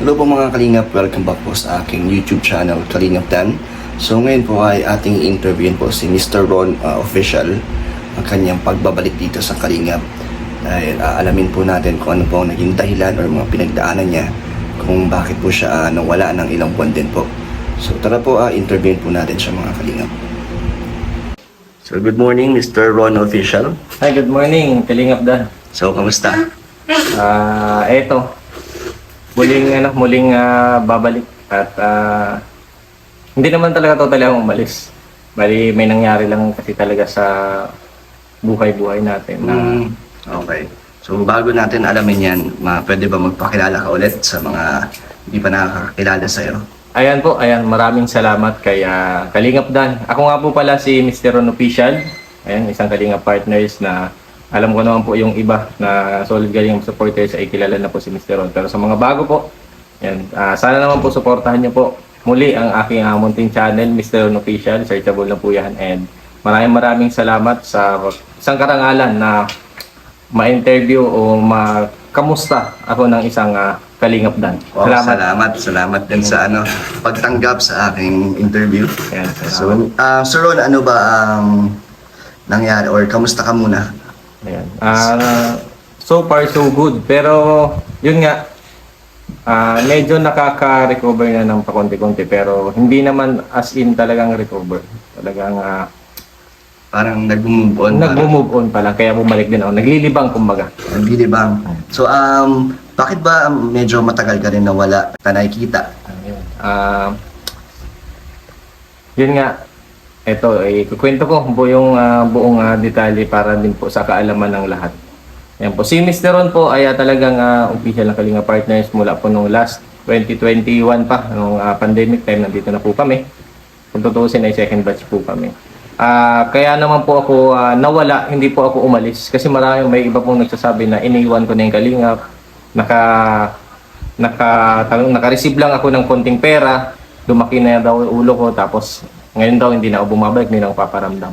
Hello po mga Kalingap, welcome back po sa aking YouTube channel, Kalingap Dan. So ngayon po ay ating interviewin po si Mr. Ron Official, ang kanyang pagbabalik dito sa Kalingap. Dahil alamin po natin kung ano po ang naging dahilan o mga pinagdaanan niya, kung bakit po siya nawala ng ilang buwan din po. So tara po, interviewin po natin siya mga Kalingap. So good morning Mr. Ron Official. Hi, good morning, Kalingap Dan. So kamusta? Eto, muling babalik at hindi naman talaga totally akong umalis. Bali, may nangyari lang kasi talaga sa buhay-buhay natin na Okay. So bago natin alamin yan, pwede ba magpakilala ka ulit sa mga hindi pa nakakakilala sa'yo? ayan, maraming salamat kay Kalingap Dan. Ako nga po pala si Mr. Ron Official. Ayan, isang Kalingap partners na alam ko naman po yung iba na solid Kalingap supporters ay kilala na po si Mr. Ron. Pero sa mga bago po, ayan, sana naman po supportahan niyo po muli ang aking munting channel, Mr. Ron Official. Searchable na po yan. And maraming salamat sa isang karangalan na ma-interview o makamusta ako ng isang Kalingap Dan. Wow, salamat din sa pagtanggap sa aking interview. Ayan, So, Sir Ron, ano ba ang nangyari or kamusta ka muna? ayan. So far so good. Pero yun nga, medyo nakaka-recover na ng pakonti-konti pero hindi naman as in talagang recover. Talagang Parang nag-move on. nag-move on pa lang kaya bumalik din ako. Naglilibang kumbaga. Naglilibang. So, bakit ba medyo matagal ka rin nawala na nakikita? Yun nga, ito, kukwento ko buong detalye para din po sa kaalaman ng lahat. Yan po, si Mr. Ron po ay talagang official ng Kalingap Partners mula po nung last 2021 pa, nung pandemic time, nandito na po kami. Kung tutusin ay second batch po kami. Kaya naman po ako nawala, hindi po ako umalis kasi may iba pong nagsasabi na iniwan ko na yung Kalingap. Naka-receive lang ako ng konting pera, lumaki na daw yung ulo ko, tapos ngayon daw hindi na ako bumabalik, hindi na ako paparamdam.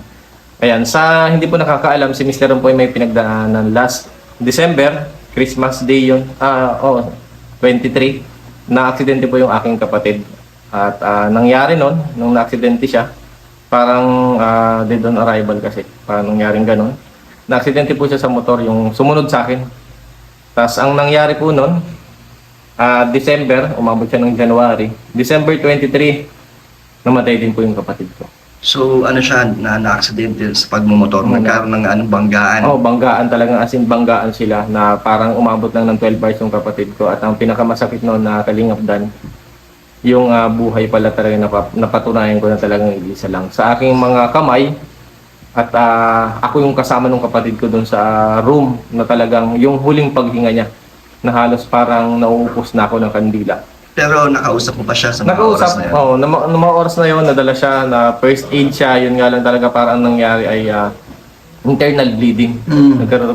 Ayan, sa hindi po nakakaalam, si Mr. Ron po ay may pinagdaanan last December, Christmas Day yun, 23, na-aksidente po yung aking kapatid. At nangyari nun, nung na-aksidente siya, parang dead on arrival kasi, parang nangyaring ganun. Na-aksidente po siya sa motor, yung sumunod sa akin. Tapos ang nangyari po nun, December, umabot siya ng January, December 23, namatay din po yung kapatid ko. So, siya, na-aksidente sa pagmumotor? Nagkaroon ng banggaan? Banggaan talaga, as in banggaan sila na parang umabot lang ng 12 hours yung kapatid ko. At ang pinakamasakit noon na Kalingap Dan, yung buhay pala talaga napatunayan ko na talagang isa lang. Sa aking mga kamay, at ako yung kasama ng kapatid ko doon sa room na talagang yung huling paghinga niya na halos parang nauupos na ako ng kandila. Pero nakausap mo pa siya sa mga oras na yun? Oo, na mga oras na yun, nadala siya, na first aid siya, yun nga lang talaga parang nangyari ay internal bleeding.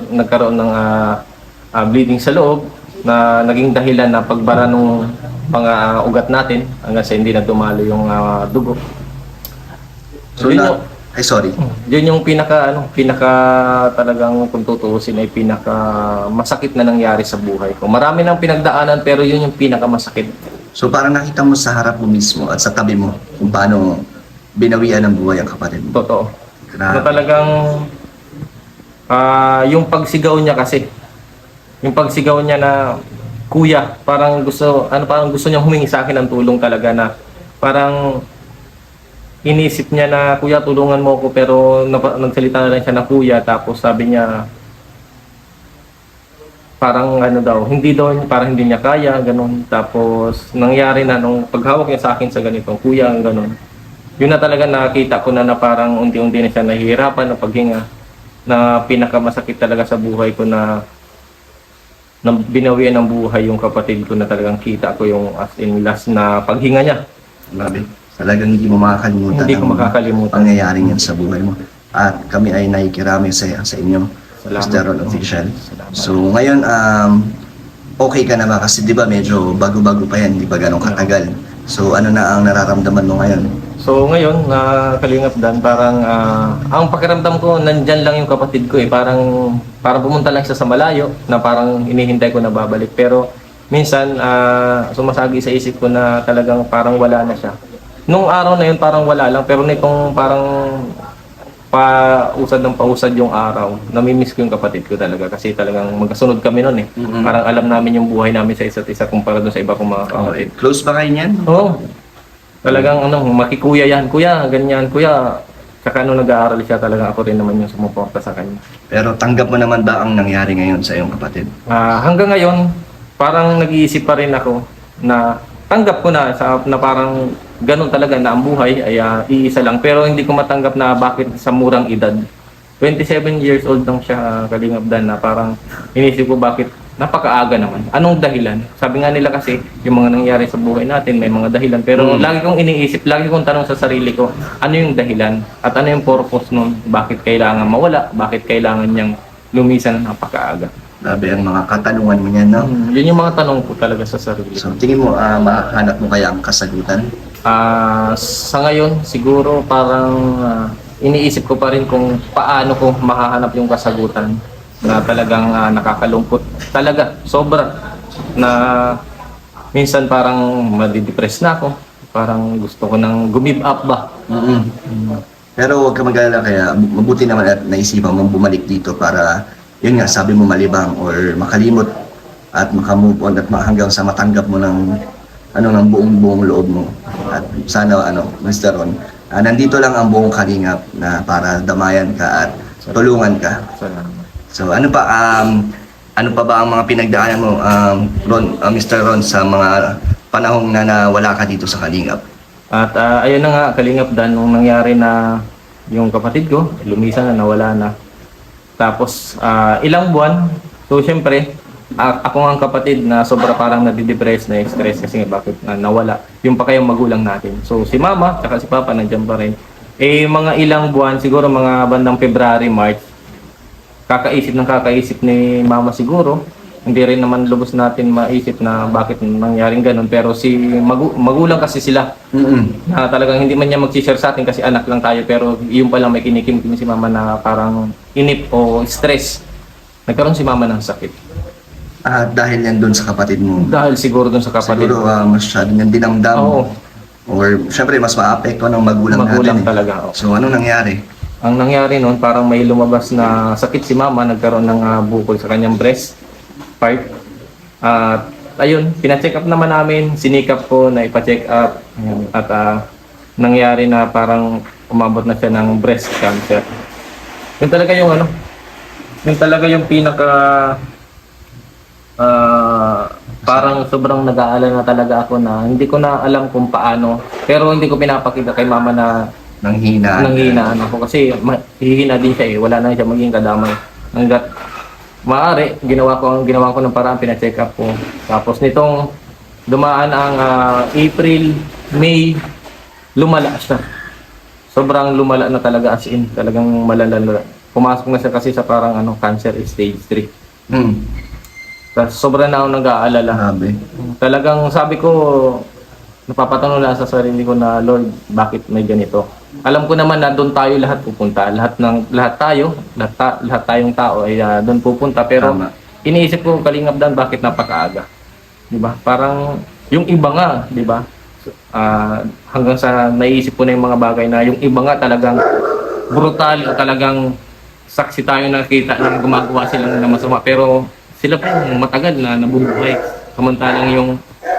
Nagkaroon ng bleeding sa loob na naging dahilan na pagbara ng mga ugat natin hanggang sa hindi na dumalo yung dugo. So, sorry. Yun yung pinaka talagang kung tutuusin ay pinaka masakit na nangyari sa buhay ko. Marami nang pinagdaanan pero yun yung pinaka masakit. So parang nakita mo sa harap mo mismo at sa tabi mo kung paano binawian ng buhay ang kapatid mo. Totoo. Grabe. Na talagang yung pagsigaw niya kasi. Yung pagsigaw niya na kuya, parang gusto niya humingi sa akin ng tulong talaga na parang inisip niya na kuya tulungan mo ako pero nagsalita na lang siya na kuya tapos sabi niya parang parang hindi niya kaya ganun. Tapos nangyari na nung paghawak niya sa akin sa ganitong kuya ganun. Yun na talaga nakita ko na parang unti-unti na siya nahihirapan ng paghinga na pinakamasakit talaga sa buhay ko na binawian ng buhay yung kapatid ko na talagang kita ko yung as in last na paghinga niya. Grabe. Talagang hindi mo makakalimutan Hindi ko makakalimutan. Pangyayaring yan sa buhay mo. At kami ay nakikiramay sa inyo, Mr. Ron Official. So ngayon, okay ka na ba? Kasi di ba medyo bago-bago pa yan, di ba ganong katagal? So ano na ang nararamdaman mo ngayon? So ngayon, Kalingap Dan, parang ang pakiramdam ko, nandyan lang yung kapatid ko eh. Parang pumunta lang siya sa malayo na parang inihintay ko na babalik. Pero minsan sumasagi sa isip ko na talagang parang wala na siya. Nung araw na yun parang wala lang, pero nitong parang pausad ng pausad yung araw, namimiss ko yung kapatid ko talaga kasi talagang magkasunod kami noon eh. Parang alam namin yung buhay namin sa isa't isa kumpara doon sa iba kong mga kapatid. Close ba kayo niyan? Oo. Talagang makikuya yan. Kuya, ganyan. Kuya, saka nung nag-aaral siya talagang ako rin naman yung sumuporta sa kanya. Pero tanggap mo naman ba ang nangyari ngayon sa iyong kapatid? Hanggang ngayon, parang nag-iisip pa rin ako na tanggap ko na parang ganun talaga na ang buhay ay iisa lang. Pero hindi ko matanggap na bakit sa murang edad. 27 years old lang siya, Kalingap Dan, na parang inisip ko bakit napakaaga naman. Anong dahilan? Sabi nga nila kasi, yung mga nangyari sa buhay natin, may mga dahilan. Pero lagi kong iniisip, lagi kong tanong sa sarili ko, ano yung dahilan? At ano yung purpose nun? Bakit kailangan mawala? Bakit kailangan niyang lumisan ng napakaaga? Grabe ang mga katanungan mo niyan, no? Yun yung mga tanong ko talaga sa sarili ko. So, tingin mo, mahanap mo kaya ang kasagutan? Sa ngayon, siguro parang iniisip ko pa rin kung paano ko makahanap yung kasagutan na talagang nakakalungkot talaga, sobra, na minsan parang madidepress na ako, parang gusto ko nang give up ba. Pero huwag ka mag-alala, kaya mabuti naman at naisipan mong bumalik dito para, yun nga, sabi mo malibang or makalimot at makamove on at hanggang sa matanggap mo ng ng buong loob mo. At sana Mr. Ron, nandito lang ang buong Kalingap na para damayan ka at tulungan ka. Salamat. So ano pa ba ang mga pinagdaanan mo, Ron, Mr. Ron, sa mga panahong na nawala ka dito sa Kalingap? At ayun na nga, Kalingap Dan, nung nangyari na yung kapatid ko, lumisan na, nawala na. Tapos ilang buwan, so syempre, ako nga ang kapatid na sobra parang nadidepress, na stress kasi nga bakit nawala. Yung pa kayong magulang natin. So si mama, tsaka si papa nandiyan pa rin. Mga ilang buwan, siguro mga bandang February, March, kakaisip ni mama siguro. Hindi rin naman lubos natin maisip na bakit nangyaring ganun. Pero si magulang kasi sila, na talagang hindi man niya mag-share sa atin kasi anak lang tayo. Pero yung pala may kinikim si mama na parang inip o stress. Nagkaroon si mama ng sakit. Dahil yan doon sa kapatid mo. Dahil siguro dun sa kapatid. Siguro masyado niyang dinamdam. Oo. Or syempre mas maapekto ng magulang natin. Talaga. So ano nangyari? Ang nangyari noon, parang may lumabas na sakit si mama, nagkaroon ng bukol sa kanyang breast part. Ayun, pina-check up naman namin, sinikap ko na ipa-check up. At nangyari na parang umabot na siya ng breast cancer. Yun talaga yung pinaka parang sobrang nag-aalala na talaga ako na hindi ko na alam kung paano, pero hindi ko pinapakita kay mama na nanghihinaan ako kasi hihina din siya wala na siya maging kadamay. Hanggat maaari, ginawa ko ng paraan, pina-check up ko. Tapos nitong dumaan ang April, May, lumala siya. Sobrang lumala na talaga, as in, talagang malala. Pumasok na siya kasi sa parang cancer stage 3. Tapos sobra na ako nag-aalala. Talagang sabi ko, napapatanong lang sa sarili ko na, Lord, bakit may ganito? Alam ko naman na doon tayo lahat pupunta. Lahat tayong tao ay doon pupunta. Pero iniisip ko, Kalingap Dan, bakit napakaaga? Diba? Parang yung iba nga, diba? Hanggang sa naisip ko na yung mga bagay na yung iba nga talagang brutal, talagang saksi tayo nakita na gumagawa sila ng masama. Pero sila po matagal na nabubuhay. Samantalang yung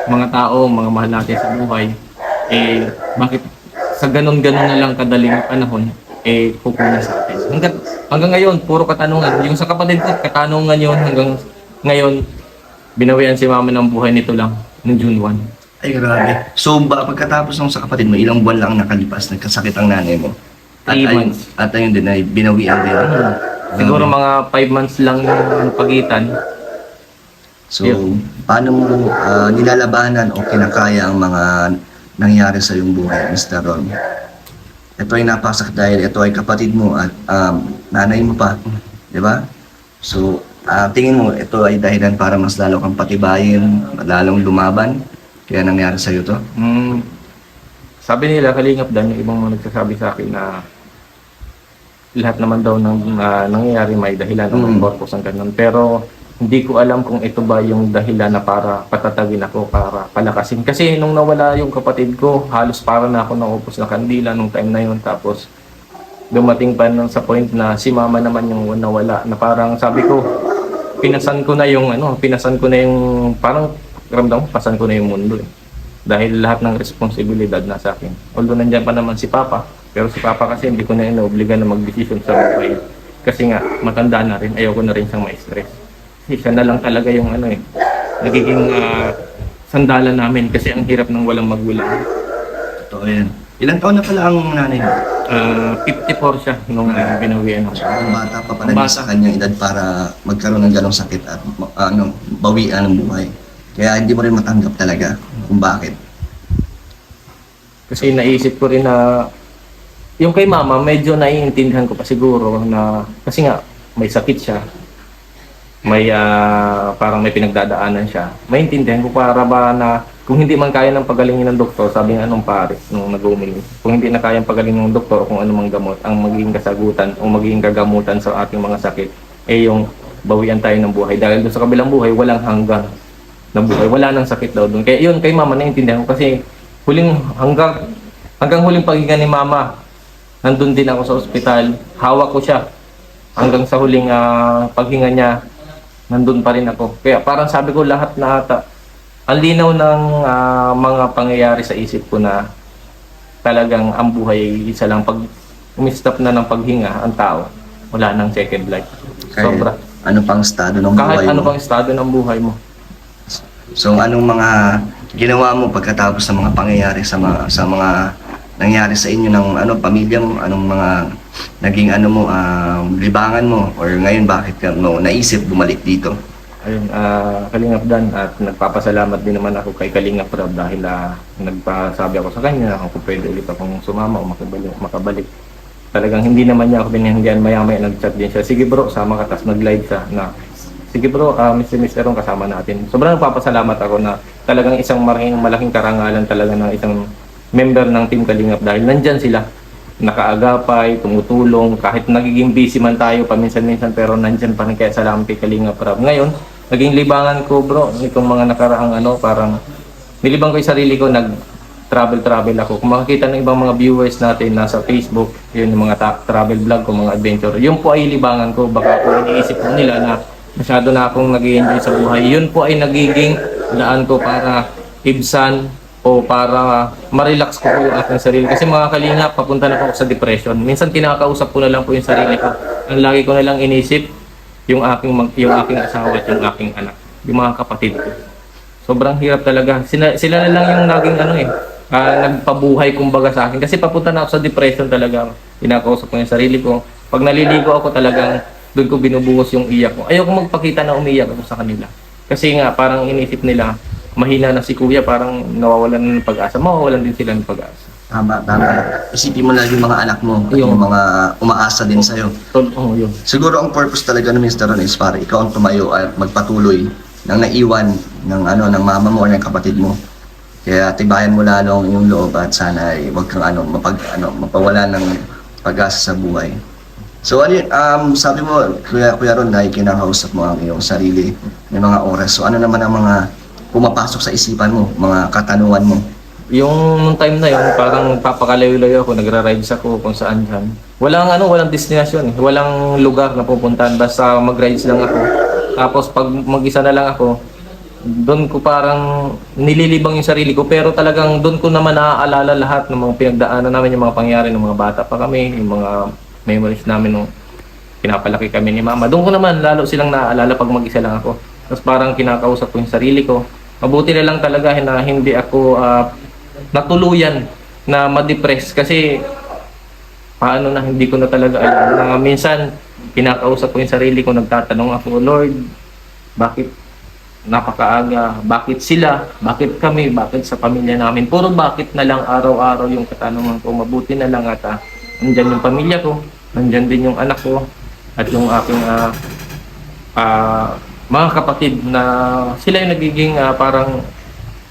mga tao, mga mahal natin sa buhay, bakit sa ganun-ganun na lang kadaling panahon, pupunan sa atin. Hanggang ngayon, puro katanungan. Yung sa kapatid ko, katanungan yun. Hanggang ngayon, binawian si mama ng buhay nito lang, noong June 1. Ay, grabe. So, pagkatapos ng sa kapatid mo, ilang buwan lang nakalipas, nagkasakit ang nanay mo? 3 months. At ayun din, ay binawian din. Siguro mga 5 months lang yung pagitan. So, paano mo nilalabanan o kinakaya ang mga nangyari sa iyong buhay, Mr. Ron? Ito ay napakasakit dahil ito ay kapatid mo at nanay mo pa. Di ba? So, tingin mo, ito ay dahilan para mas lalo kang patibayin, lalong lumaban, kaya nangyari sa iyo to? Sabi nila, Kalingap Dan, yung ibang mga nagsasabi sa akin na lahat naman daw ng nangyayari may dahilan o may purpose ang ganun. Pero hindi ko alam kung ito ba yung dahilan na para patatagin ako, para palakasin. Kasi nung nawala yung kapatid ko, halos para na ako naupos na kandila nung time na yun. Tapos dumating pa nung sa point na si mama naman yung nawala, na parang sabi ko, pinasan ko na yung parang ramdam ko, pasan ko na yung mundo eh. Dahil lahat ng responsibilidad na sa akin. Although nandyan pa naman si Papa, pero si Papa kasi hindi ko na inobliga na mag-decision sa buhay. Kasi nga, matanda na rin, ayoko na rin siyang ma-stress. Kasi siya na lang talaga yung nagiging sandalan namin kasi ang hirap ng walang magulang. Totoo yan. Ilang taon na pala ang nanay mo? 54 siya nung binawian ako. Ang bata pa pala sa kanyang edad para magkaroon ng ganong sakit at bawian ng buhay. Kaya hindi mo rin matanggap talaga kung bakit. Kasi naisip ko rin na yung kay mama, medyo naiintindihan ko pa siguro na kasi nga may sakit siya. May parang may pinagdadaanan siya. Maintindihan ko para ba na kung hindi man kaya ng pagalingin ng doktor, sabi nga nung pare, nung nag-uumili, kung hindi na kaya ng pagalingin ng doktor o kung anumang gamot, ang magiging kasagutan o magiging gagamutan sa ating mga sakit, yung bawian tayo ng buhay. Dahil doon sa kabilang buhay, walang hanggang na buhay. Wala nang sakit daw doon. Kaya yun, kay mama naiintindihan ko kasi hanggang huling paghinga ni mama, nandun din ako sa ospital, hawak ko siya. Hanggang sa huling paghinga niya, nandun pa rin ako. Kaya parang sabi ko lahat na ata, ang linaw ng mga pangyayari sa isip ko na talagang ang buhay isa lang. Pag umistop na ng paghinga ang tao, wala nang second life. Sobra. Ano pang estado ng Kahit buhay ano mo? pang estado ng buhay mo. So anong mga ginawa mo pagkatapos ng mga pangyayari sa mga nangyari sa inyo ng pamilya mo, anong mga naging libangan mo, or ngayon bakit ka naisip bumalik dito? Ayun, Kalingap Dan, at nagpapasalamat din naman ako kay Kalingap Rob dahil nagpasabi ako sa kanya kung pwede ulit akong sumama o makabalik. Talagang hindi naman niya ako binihinggan, maya-maya nag-chat din siya. Sige bro, sama ka, tas nag-live siya na sige bro, Mr. Ron, kasama natin. Sobrang nagpapasalamat ako na talagang isang malaking karangalan talaga ng isang member ng Team Kalingap dahil nandyan sila. Nakaagapay, tumutulong, kahit nagiging busy man tayo paminsan-minsan pero nandyan pa rin, kaya salamat kay Kalingap Rob. Ngayon, naging libangan ko bro, itong mga nakaraang parang nilibang ko yung sarili ko, nag-travel ako. Kung makikita ng ibang mga viewers natin nasa Facebook, yun yung mga travel vlog ko, mga adventure, yun po ay libangan ko. Baka po iniisip po nila na masyado na akong nag-i-enjoy sa buhay. Yun po ay nagiging daan ko para ibsan o para ma-relax ko po yung aking sarili. Kasi mga Kalingap, papunta na po ako sa depression. Minsan kinakausap ko na lang po yung sarili ko. Ang lagi ko na lang inisip, yung aking asawa at yung aking anak. Yung mga kapatid ko. Sobrang hirap talaga. Sila na lang yung naging nagpabuhay kumbaga sa akin. Kasi papunta na ako sa depression talaga. Kinakausap ko yung sarili ko. Pag naliligo ako talagang doon ko binubuhos yung iyak ko. Ayoko magpakita na umiyak ako sa kanila. Kasi nga, parang inisip nila, mahina na si kuya, parang nawawalan na ng pag-asa. Mawawalan din sila ng pag-asa. Tama. Isipin mo na yung mga anak mo, yung mga umaasa din sa'yo. Yun. Siguro ang purpose talaga ng Mr. Ron is para ikaw ang tumayo at magpatuloy ng naiwan ng mama mo o ng kapatid mo. Kaya tibayan mo lalo ang iyong loob at sana ay huwag kang mapawala ng pag-asa sa buhay. So sabi mo, Kuya Ron, na kinakausap mo ang iyong sarili ng mga oras. So ano naman ang mga pumapasok sa isipan mo, mga katanungan mo? Yung time na yun, parang papakalayo-layo ako, nagra-rides ako kung saan dyan. Walang destinasyon, walang lugar na pupuntahan, basta mag-rides lang ako. Tapos pag mag-isa na lang ako, doon ko parang nililibang yung sarili ko, pero talagang doon ko naman naaalala lahat ng mga pinagdaanan namin, yung mga pangyari ng mga bata pa kami, yung mga memories namin nung pinapalaki kami ni mama. Doon ko naman lalo silang naaalala pag mag-isa lang ako. Tapos parang kinakausap ko yung sarili ko. Mabuti na lang talaga na hindi ako natuluyan na ma-depress kasi paano na hindi ko na talaga alam na minsan kinakausap ko yung sarili ko, nagtatanong ako, Lord, bakit napakaaga, bakit sila, bakit kami, bakit sa pamilya namin, puro bakit na lang araw-araw yung katanungan ko. Mabuti na lang at nandyan yung pamilya ko, nandyan din yung anak ko at yung aking mga kapatid na sila yung nagiging parang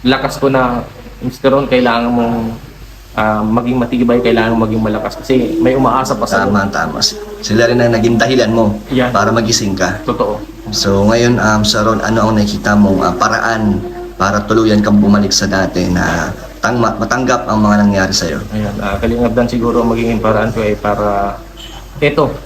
lakas ko na, Mr. Ron, kailangan mong maging matibay, kailangan mong maging malakas kasi may umaasa pa sa Tama. Sila rin ang naging dahilan mo Yan. para magising ka. Totoo. So ngayon, Sir Ron, ano ang nakikita mong paraan para tuluyan kang bumalik sa dati na matanggap ang mga nangyari sa'yo? Ayan, Kalingap Dan, siguro ang magiging paraan ko ay para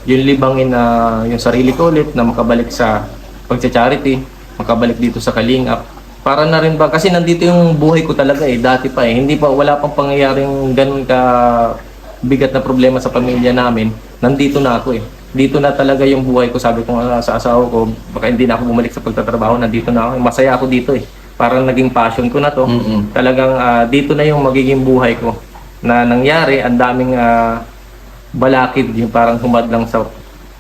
yung libangin na yung sarili ko ulit na makabalik sa pagcha-charity, makabalik dito sa Kalingap. Para na rin ba, kasi nandito yung buhay ko talaga dati pa hindi pa, wala pang pangyayaring ganun ka bigat na problema sa pamilya namin, nandito na ako Dito na talaga yung buhay ko, sabi ko nga sa asawa ko, baka hindi na ako bumalik sa pagtatrabaho, nandito na ako, masaya ako dito Parang naging passion ko na to. Talagang dito na yung magiging buhay ko na nangyari, ang daming balakid, yung parang humadlang sa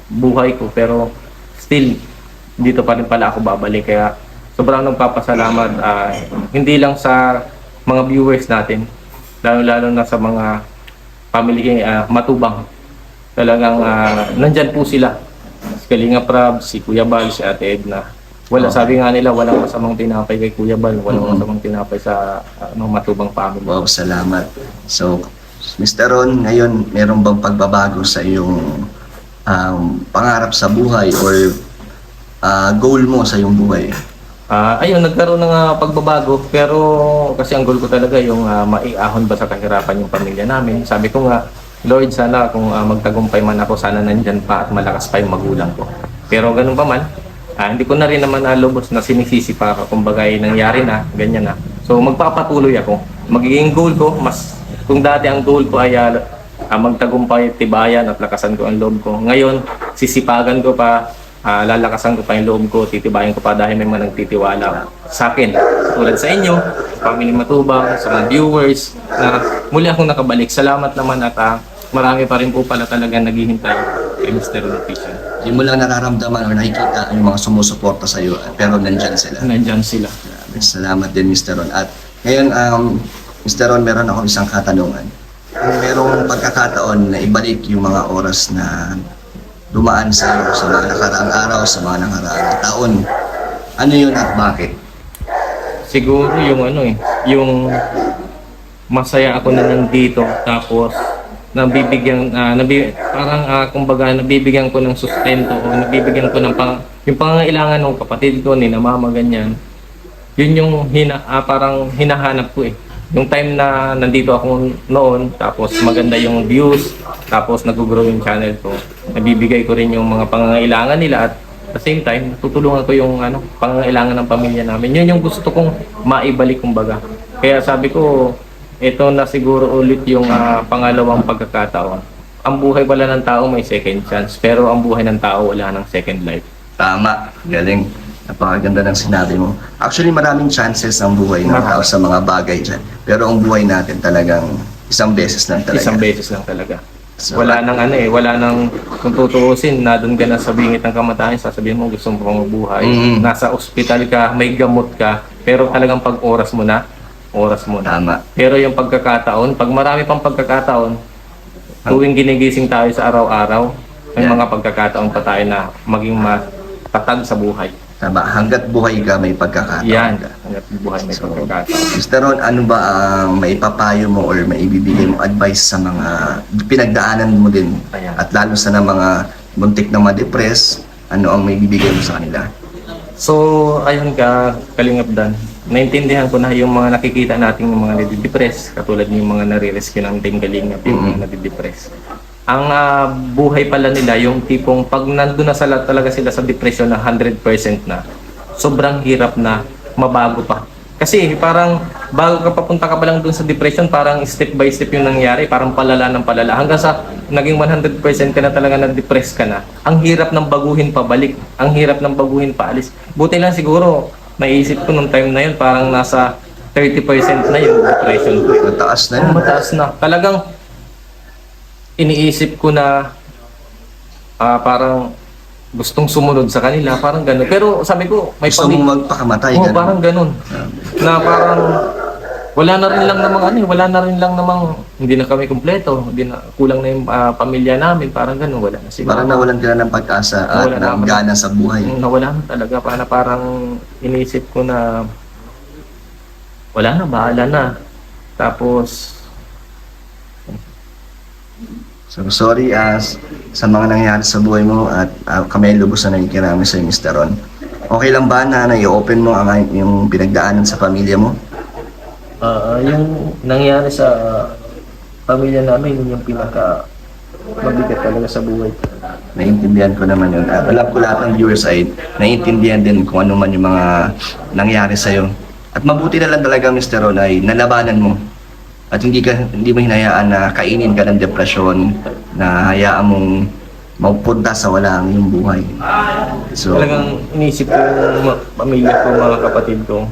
buhay ko, pero still dito pa rin pala ako babalik, kaya sobrang nagpapasalamat hindi lang sa mga viewers natin, lalo na sa mga family matubang, talagang nandyan po sila, si Kalinga Prab, si Kuya Bal, si Ate Edna. Sabi nga nila, walang masamang tinapay kay Kuya Bal, walang masamang tinapay sa matubang family. Wow, salamat. So, Mr. Ron, ngayon, meron bang pagbabago sa iyong pangarap sa buhay or goal mo sa iyong buhay? Ayun, nagkaroon ng pagbabago, pero kasi ang goal ko talaga yung maiahon ba sa kahirapan yung pamilya namin. Sabi ko nga, Lord, sana kung magtagumpay man ako, sana nandyan pa at malakas pa yung magulang ko. Pero ganun pa man, hindi ko na rin naman lubos na sinisisi pa ako, kumbaga nangyari na, ganyan na. So magpapatuloy ako. Magiging goal ko, kung dati ang goal ko ay magtagumpay, tibayan at lakasan ko ang loob ko. Ngayon, sisipagan ko pa, lalakasan ko pa yung loob ko, titibayan ko pa dahil may mga nagtitiwala sa akin. Tulad sa inyo, sa Family Matubang, sa mga viewers, na muli akong nakabalik. Salamat naman at marami pa rin po pala talaga naghihintay kay Mr. Ron Official. Hindi mo lang nararamdaman o nakikita yung mga sumusuporta sa iyo, pero nandyan sila. Nandyan sila. Salamat din, Mr. Ron. At ngayon, Mr. Ron, meron akong isang katanungan. Kung merong pagkakataon na ibalik yung mga oras na dumaan sa iyo sa mga nakaraang araw, sa mga nakaraang taon, ano yun at bakit? Siguro yung yung masaya ako na nandito, tapos kumbaga nabibigyan ko ng sustento o nabibigyan ko ng yung pangangailangan ng kapatid ko, ni na mama, ganyan. Yun yung parang hinahanap ko Yung time na nandito ako noon, tapos maganda yung views, tapos nag-grow yung channel ko, nabibigay ko rin yung mga pangangailangan nila at at the same time, tutulungan ko yung pangangailangan ng pamilya namin. Yun yung gusto kong maibalik, kumbaga. Kaya sabi ko, ito na siguro ulit yung pangalawang pagkakataon. Ang buhay pala ng tao may second chance, pero ang buhay ng tao wala ng second life. Tama, galing. Napakaganda ng sinabi mo. Actually, maraming chances ang buhay ng tao sa mga bagay dyan. Pero ang buhay natin talagang isang beses lang talaga. Isang beses lang talaga. So, wala nang kung tutuusin, na doon ka na sa bingit ng kamatayan, sasabihin mo gusto mo pang mabuhay. Nasa ospital ka, may gamot ka, pero talagang pag oras mo na. Tama. Pero yung pagkakataon, pag marami pang pagkakataon, tuwing ginigising tayo sa araw-araw, may mga pagkakataon pa tayo na maging matatag sa buhay. Tama, hanggat buhay ka may pagkakataon. Yan, hanggat buhay may pagkakataon. Mr. Ron, ano ba ang maipapayo mo or maibibigay mo advice sa mga pinagdaanan mo din? Ayan. At lalo sa na mga muntik na ma-depress, ano ang maibibigay mo sa kanila? So, ayun Kalingap Dan, naintindihan ko na yung mga nakikita nating mga nadidepress, katulad yung mga nare-rescue ng Team Kalingap, yung mga nadidepress. Ang buhay pala nila, yung tipong pag nandun na talaga sila sa depression na 100% na, sobrang hirap na mabago pa. Kasi parang bago ka papunta ka pa lang dun sa depression, parang step by step yung nangyari, parang palala ng palala. Hanggang sa naging 100% ka na talaga, na-depress ka na. Ang hirap ng baguhin pabalik, ang hirap ng baguhin paalis. Buti lang siguro, naisip ko nung time na yun, parang nasa 30% na yung depression ko. Mataas na yun. Mataas na. Talagang iniisip ko na parang gustong sumunod sa kanila, parang gano'n. Pero sabi ko, may Gusto mong magpakamatay, ganun. parang gano'n. Na parang wala na rin lang namang hindi na kami kumpleto, hindi na kulang na yung pamilya namin, parang gano'n, wala na siguro. Parang nawalan ka na ng pag-asa at ng gana sa buhay. Nawala na talaga, parang iniisip ko na wala na, bahala na. Tapos So, sorry sa mga nangyari sa buhay mo at kami ay lubos na nagkikirami sa Mr. Ron. Okay lang ba na i-open mo yung pinagdaanan sa pamilya mo? Yung nangyari sa pamilya namin, yun yung pinaka mabigat talaga sa buhay. Naiintindihan ko naman yun. At alam ko lahat ng viewers ay naiintindihan din kung ano man yung mga nangyari sa'yo. At mabuti na lang talaga, Mr. Ron, ay nalabanan mo. At hindi mo hinayaan na kainin ka ng depresyon, na hayaan mong mapunta sa wala ang iyong buhay. So, Talagang inisip ko yung pamilya ko, mga kapatid ko.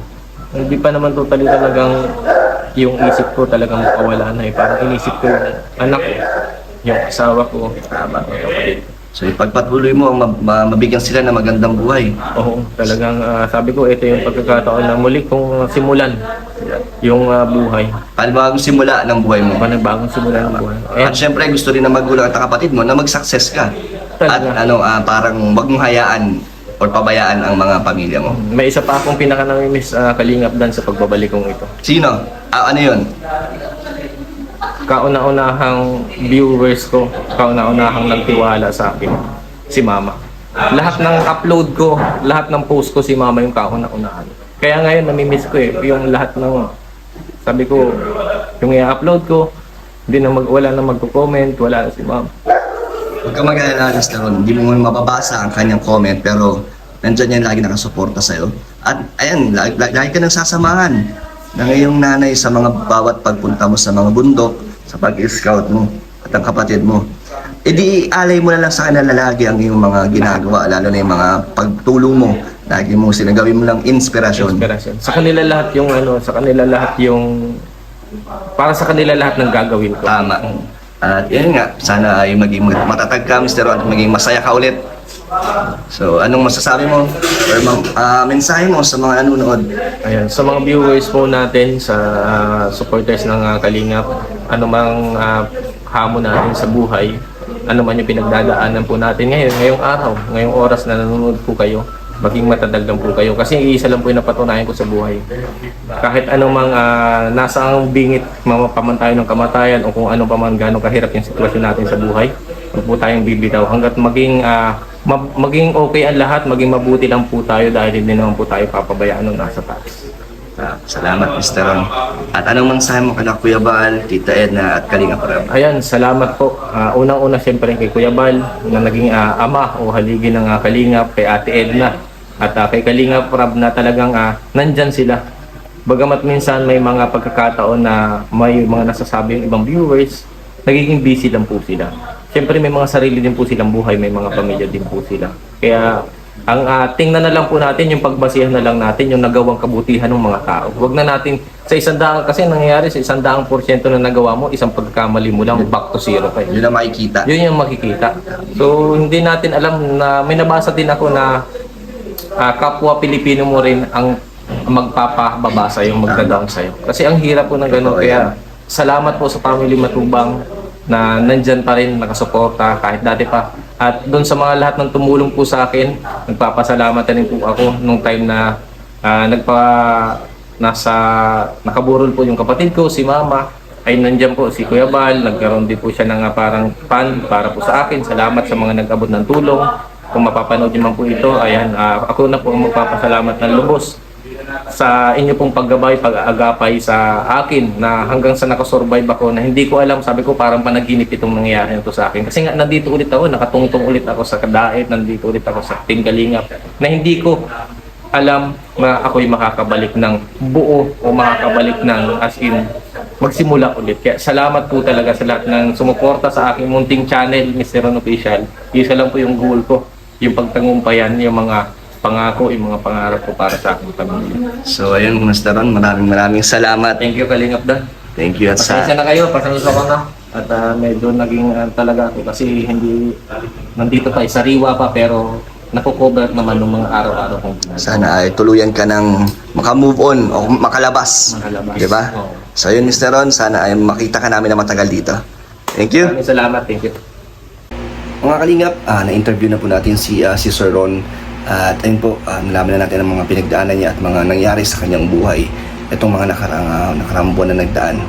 Hindi pa naman totally talagang yung isip ko talagang makawala na eh. Parang inisip ko yung anak ko, yung asawa ko, mga kapatid. so ipagpatuloy mo ang mabigyan sila ng magandang buhay. Oo, talagang sabi ko, ito yung pagkakataon na muli kong simulan yung buhay. Panibagong simula ng buhay mo. Panibagong simulan ng buhay. At syempre gusto rin ng magulang at kapatid mo na mag-success ka. At Talaga. parang wag mong hayaan o pabayaan ang mga pamilya mo. May isa pa akong pinaka-namimiss kalingap dan sa pagbabalik kong ito. Sino? Ano yun? Kauna-unahang viewers ko, kauna-unahang nagtiwala sa akin, si Mama. Lahat ng upload ko, lahat ng post ko, si Mama yung kauna-unahan. Kaya ngayon namimiss ko yung lahat ng, sabi ko, yung i-upload ko, wala na magko-comment, wala na si Mama. Huwag ka mag-alala, Mr. Ron. Hindi mo man mababasa ang kanyang comment, pero nandyan yan lagi nakasuporta sa'yo. At ayan, lagi ka nang sasamahan ng iyong nanay sa mga bawat pagpunta mo sa mga bundok, sa pag-scout mo at ang kapatid mo. E di alay mo na lang sa kanila lagi ang iyong mga ginagawa, lalo na yung mga pagtulong mo. Lagi mo sinagawin mo lang inspirasyon. Sa kanila lahat yung para sa kanila lahat ng gagawin ko. Tama. At yan nga, sana ay maging matatag ka, Mr. Ron, at maging masaya ka ulit. So, anong masasabi mo or mensahe mo sa mga nanonood? Ayan, sa mga viewers po natin, sa supporters ng Kalingap, anumang hamon natin sa buhay, ano man yung pinagdadaanan po natin ngayon, ngayong araw, ngayong oras na nanonood po kayo, maging matatag lang po kayo. Kasi iisa lang po yung napatunayan ko sa buhay. Kahit anumang nasa ang bingit, pamantayan ng kamatayan o kung ano pa man gano'ng kahirap yung sitwasyon natin sa buhay, huwag po tayong bibitaw. Hanggat maging okay ang lahat, maging mabuti lang po tayo dahil hindi naman po tayo papabayaan ng nasa taas. Salamat, Mr. Ron. At anong mensahe mo kala Kuya Bal, Tita Edna at Kalingap Rab? Ayan, salamat po. Unang-una siyempre kay Kuya Bal na naging ama o haligi ng Kalingap, kay Ate Edna at kay Kalingap Rab na talagang nandyan sila. Bagamat minsan may mga pagkakataon na may mga nasasabi yung ibang viewers, nagiging busy lang po sila. Siyempre may mga sarili din po silang buhay, may mga pamilya din po sila. Kaya ang tingnan na lang po natin, yung pagbasihan na lang natin yung nagawang kabutihan ng mga tao. Huwag na natin sa 100, kasi nangyayari sa 100% na nagawa mo, isang pagkamali mo lang, back to zero kayo. Yun ang makikita. Yun yung makikita. So hindi natin alam na may nabasa din ako na kapwa Pilipino mo rin ang magpapababa sa'yo, magda-down sa'yo. Kasi ang hirap po ng gano'n. Kaya salamat po sa Family Matubang na nandyan pa rin, nakasuporta kahit dati pa. At doon sa mga lahat ng tumulong po sa akin, nagpapasalamat rin po ako nung time na nakaburol po yung kapatid ko, si Mama. Ay nandyan po si Kuya Bal, nagkaroon din po siya ng parang fund para po sa akin. Salamat sa mga nag-abot ng tulong. Kung mapapanood niyo man po ito, ayan, ako na po ang magpapasalamat ng lubos sa inyo pong paggabay, pag-aagapay sa akin na hanggang sa nakasurvive ako na hindi ko alam, sabi ko parang panaginip itong nangyayari nito sa akin. Kasi nga nandito ulit ako, nakatungtong ulit ako sa Kadaet, nandito ulit ako sa Team Kalingap na hindi ko alam na ako'y makakabalik ng buo o makakabalik ng as in magsimula ulit. Kaya salamat po talaga sa lahat ng sumuporta sa aking munting channel, Mr. Ron Official. Isa lang po yung goal ko, yung pagtangumpayan, yung mga pangako, yung mga pangarap ko para sa aking pamilya. So ayun, Mr. Ron, maraming salamat. Thank you, Kalingap Dan. Thank you at Pasensya na kayo, pasensya ko na. At medyo naging talaga ako kasi hindi nandito pa, sariwa pa pero nakukover naman ng mga araw-araw kong ginagawa. sana ay tuluyan ka ng makamove on o makalabas. Makalabas. Di ba? Oo. So yun, Mr. Ron, sana ay makita ka namin na matagal dito. Thank you. Maraming salamat, thank you. Mga kalingap, na-interview na po natin si Sir Ron. At ayun po, nalaman na natin ang mga pinagdaanan niya at mga nangyari sa kanyang buhay. Itong mga nakarang buwan na nagdaan.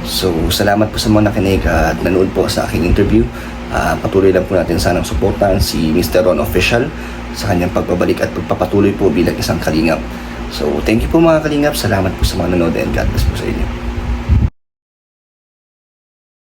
So, salamat po sa mga nakinig at nanood po sa aking interview. Patuloy lang po natin sanang suportahan si Mr. Ron Official sa kanyang pagbabalik at pagpapatuloy po bilang isang kalingap. So, thank you po mga kalingap. Salamat po sa mga nanonood and God bless po sa inyo.